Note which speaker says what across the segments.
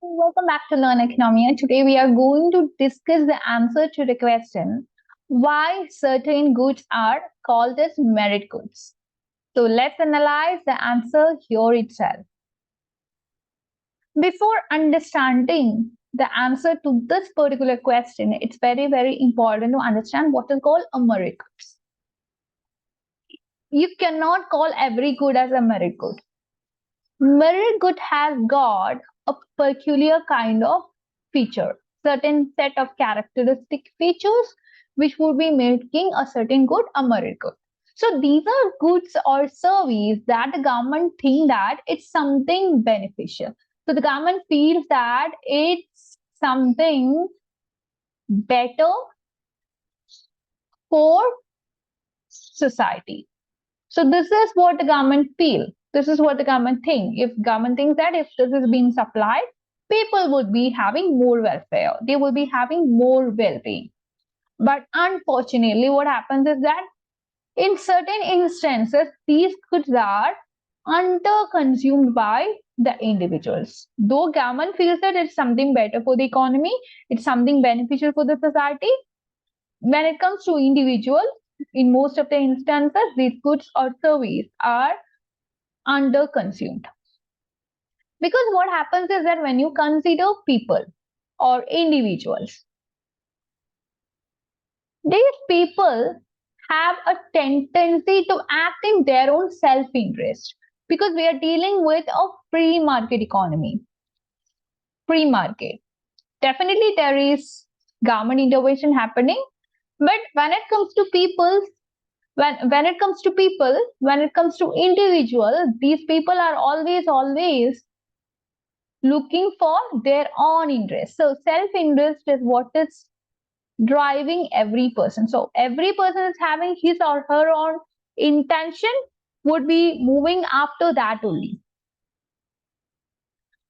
Speaker 1: Welcome back to Learn Economia. Today we are going to discuss the answer to the question why certain goods are called as merit goods. So let's analyze the answer here itself. Before understanding the answer to this particular question, it's very important to understand what is called a merit goods. You cannot call every good as a merit good. Merit good has got a peculiar kind of feature, certain set of characteristic features which would be making a certain good a merit good. So these are goods or service that the government think that it's something beneficial. So the government feels that it's something better for society. So this is what the government feel. This is what the government think. If government thinks that if this is being supplied, people would be having more welfare. They will be having more well-being. But unfortunately, what happens is that in certain instances, these goods are under-consumed by the individuals. Though government feels that it's something better for the economy, it's something beneficial for the society, when it comes to individual, in most of the instances, these goods or services are under-consumed. Because what happens is that when you consider people or individuals, these people have a tendency to act in their own self-interest because we are dealing with a free market economy. Free market. Definitely there is government intervention happening, but when it comes to people, when it comes to people, when it comes to individuals, these people are always looking for their own interest. So self-interest is what is driving every person. So every person is having his or her own intention would be moving after that only.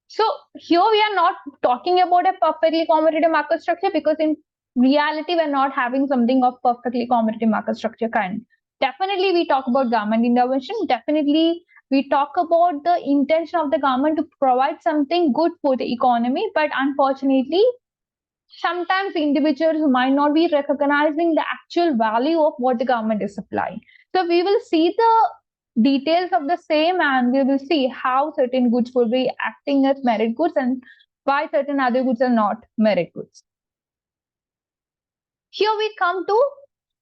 Speaker 1: So here we are not talking about a perfectly competitive market structure because in reality we're not having something of perfectly competitive market structure kind. Definitely we talk about government intervention. Definitely we talk about the intention of the government to provide something good for the economy, but unfortunately sometimes individuals might not be recognizing the actual value of what the government is supplying. So we will see the details of the same and we will see how certain goods will be acting as merit goods and why certain other goods are not merit goods. Here we come to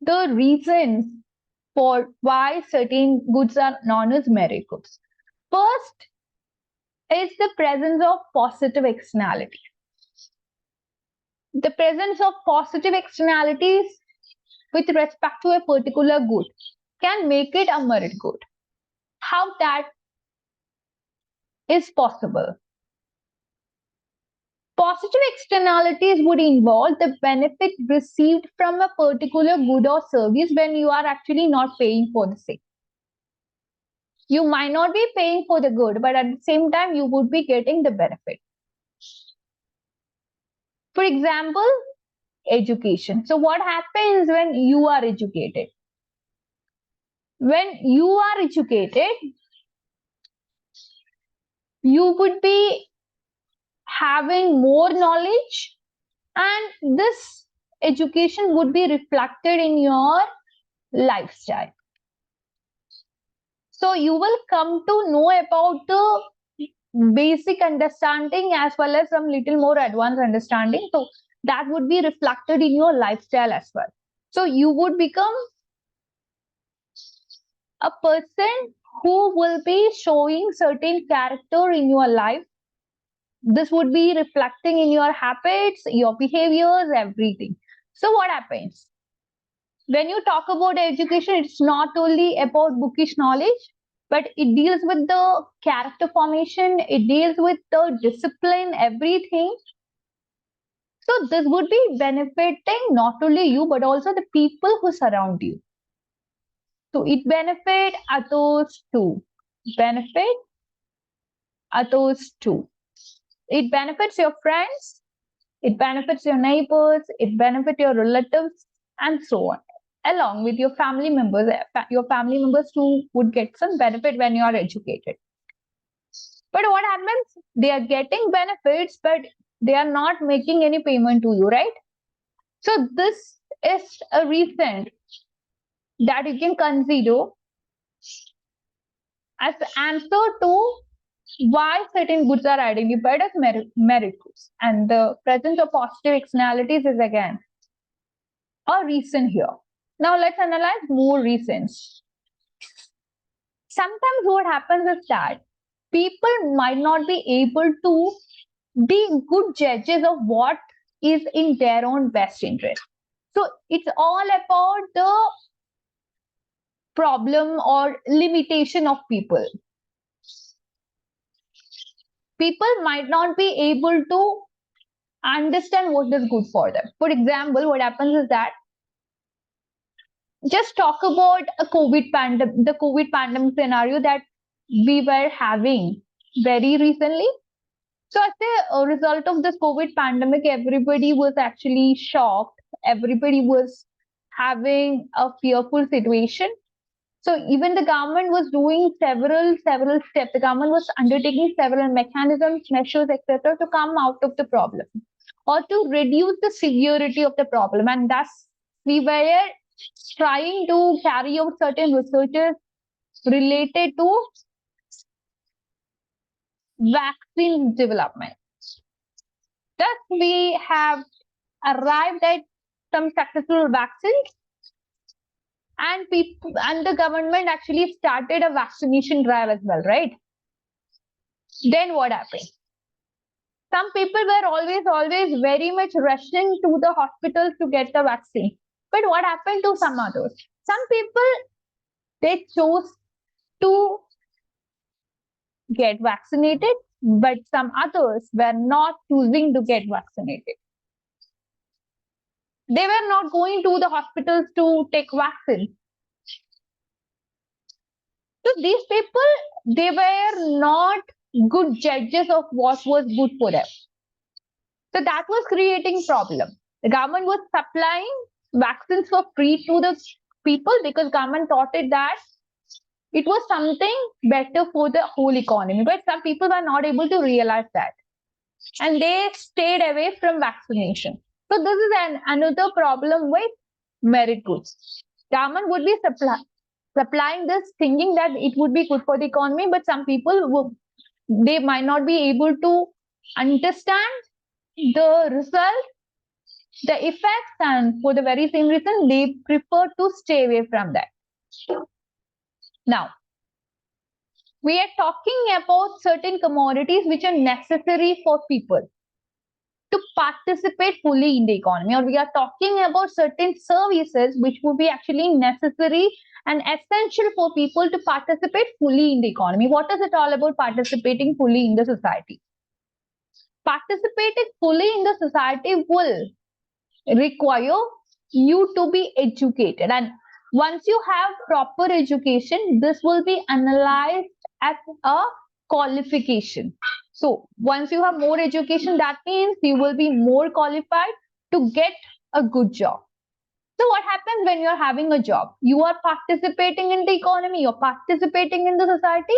Speaker 1: the reasons for why certain goods are known as merit goods. First is the presence of positive externality. The presence of positive externalities with respect to a particular good can make it a merit good. How that is possible? Positive externalities would involve the benefit received from a particular good or service when you are actually not paying for the same. You might not be paying for the good, but at the same time, you would be getting the benefit. For example, education. So what happens when you are educated? When you are educated, you would be having more knowledge and this education would be reflected in your lifestyle. So you will come to know about the basic understanding as well as some little more advanced understanding. So that would be reflected in your lifestyle as well. So you would become a person who will be showing certain character in your life. This would be reflecting in your habits, your behaviors, everything. So what happens? When you talk about education, it's not only about bookish knowledge, but it deals with the character formation, it deals with the discipline, everything. So this would be benefiting not only you, but also the people who surround you. So it benefit others too. Benefit others too. It benefits your friends, it benefits your neighbors, it benefits your relatives, and so on. Along with your family members too would get some benefit when you are educated. But what happens? They are getting benefits, but they are not making any payment to you, right? So this is a reason that you can consider as the answer to why certain goods are identified as merit goods. And the presence of positive externalities is again a reason here. Now let's analyze more reasons. Sometimes what happens is that people might not be able to be good judges of what is in their own best interest. So it's all about the problem or limitation of people. People might not be able to understand what is good for them. For example, what happens is that just talk about the COVID pandemic scenario that we were having very recently. So as a result of this COVID pandemic, everybody was actually shocked. Everybody was having a fearful situation. So even the government was doing several steps. The government was undertaking several mechanisms, measures, etc., to come out of the problem or to reduce the severity of the problem. And thus, we were trying to carry out certain researches related to vaccine development. Thus, we have arrived at some successful vaccines, and people and the government actually started a vaccination drive as well, right? Then what happened? Some people were always very much rushing to the hospitals to get the vaccine. But what happened to some others? Some people, they chose to get vaccinated, but some others were not choosing to get vaccinated. They were not going to the hospitals to take vaccine. So these people, they were not good judges of what was good for them. So that was creating problem. The government was supplying vaccines for free to the people because government thought it that it was something better for the whole economy. But some people were not able to realize that, and they stayed away from vaccination. So this is another problem with merit goods. Government would be supplying this thinking that it would be good for the economy, but some people they might not be able to understand the result, the effects, and for the very same reason, they prefer to stay away from that. Now, we are talking about certain commodities which are necessary for people to participate fully in the economy, or we are talking about certain services which would be actually necessary and essential for people to participate fully in the economy. What is it all about participating fully in the society? Participating fully in the society will require you to be educated, and once you have proper education, this will be analyzed as a qualification. So once you have more education, that means you will be more qualified to get a good job. So what happens when you're having a job? You are participating in the economy, you're participating in the society,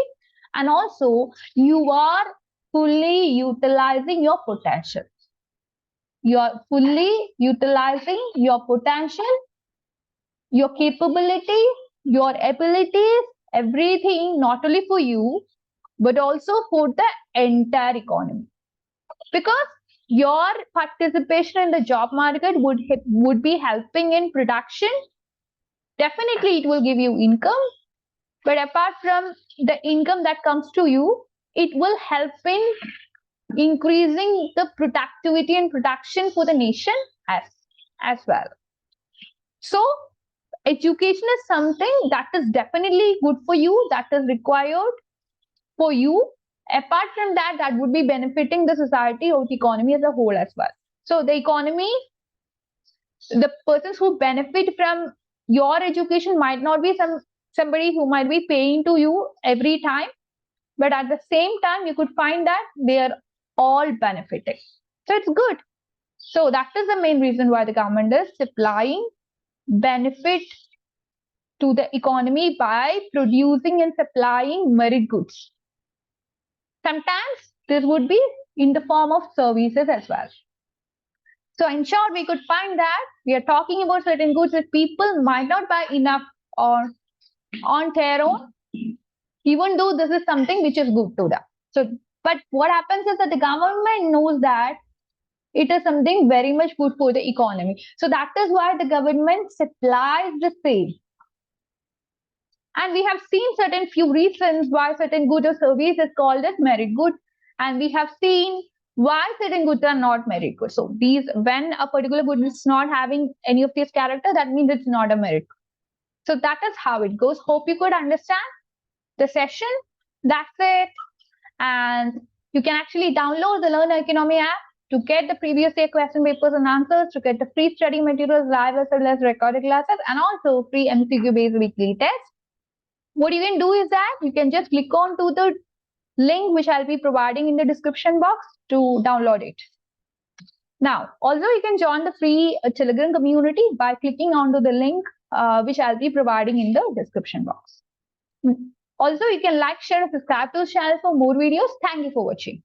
Speaker 1: and also you are fully utilizing your potential. You are fully utilizing your potential, your capability, your abilities, everything, not only for you, but also for the entire economy. Because your participation in the job market would be helping in production. Definitely, it will give you income. But apart from the income that comes to you, it will help in increasing the productivity and production for the nation as well. So education is something that is definitely good for you, that is required for you. Apart from that, that would be benefiting the society or the economy as a whole as well. So the economy, the persons who benefit from your education might not be somebody who might be paying to you every time, but at the same time, you could find that they are all benefiting. So it's good. So that is the main reason why the government is supplying benefit to the economy by producing and supplying merit goods. Sometimes this would be in the form of services as well. So in short, we could find that we are talking about certain goods that people might not buy enough or on their own, even though this is something which is good to them. So, but what happens is that the government knows that it is something very much good for the economy. So that is why the government supplies the same. And we have seen certain few reasons why certain good or service is called as merit good. And we have seen why certain goods are not merit good. So these, when a particular good is not having any of these character, that means it's not a merit good. So that is how it goes. Hope you could understand the session. That's it. And you can actually download the Learn Oikonomia app to get the previous year question papers and answers, to get the free study materials live as well as recorded classes, and also free MCQ based weekly tests. What you can do is that you can just click on to the link which I'll be providing in the description box to download it. Now, also you can join the free Telegram community by clicking onto the link which I'll be providing in the description box. Also, you can like, share, and subscribe to the channel for more videos. Thank you for watching.